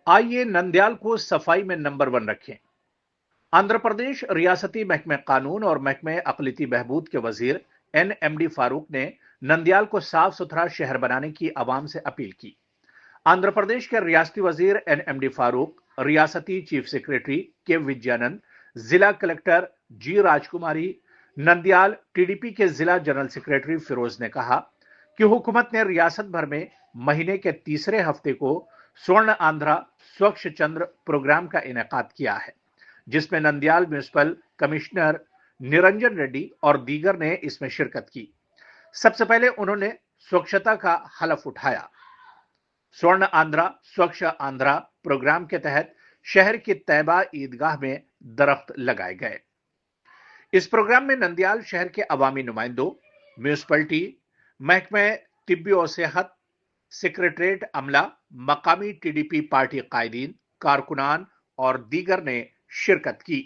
आइए नंदयाल को सफाई में नंबर 1 रखें। आंध्र प्रदेश रियासती महकमे कानून और महकमे अक़लियती बहबूद के वजीर NMD फारूक ने नंदयाल को साफ सुथरा शहर बनाने की आवाम से अपील की। आंध्र प्रदेश के रियासती वजीर NMD फारूक, रियासती चीफ सेक्रेटरी के विजयानंद, जिला कलेक्टर G राजकुमारी, नंदयाल TDP के जिला जनरल सेक्रेटरी फिरोज ने कहा कि हुकूमत ने रियासत भर में महीने के तीसरे हफ्ते को स्वर्ण आंध्रा स्वच्छ चंद्र प्रोग्राम का इनेकाद किया है, जिसमें नंदयाल म्युनिसिपल कमिश्नर निरंजन रेड्डी और दीगर ने इसमें शिरकत की। सबसे पहले उन्होंने स्वच्छता का हलफ उठाया। स्वर्ण आंध्रा स्वच्छ आंध्रा प्रोग्राम के तहत शहर की तैयबा ईदगाह में दरख्त लगाए गए। इस प्रोग्राम में नंदयाल शहर के अवामी नुमाइंदों, म्यूनिसिपलिटी, महकमे तिब्बी और सेहत, सेक्रेटरीट अमला, मकामी TDP पार्टी कायदीन, कारकुनान और दीगर ने शिरकत की।